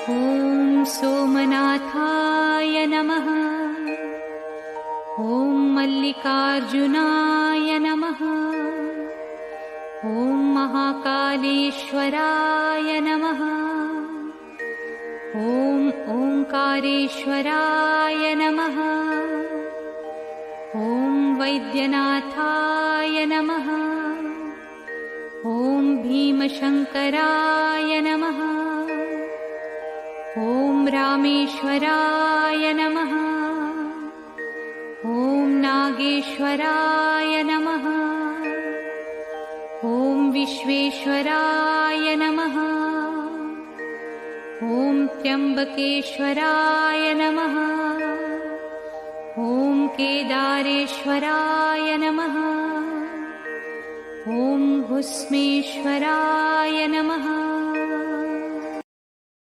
ॐ सोमनाथाय नमः। ॐ मल्लिकार्जुनाय नमः। ॐ महाकालेश्वराय नमः। ॐ ओंकारेश्वराय नमः। ॐ वैद्यनाथाय नमः। ॐ भीमशंकराय नमः। ॐ रामेश्वराय नमः। ॐ नागेश्वराय नमः। ॐ विश्वेश्वराय नमः। ॐ त्र्यंबकेश्वराय नमः। ॐ केदारेश्वराय नमः। ॐ भुस्मेश्वराय नमः।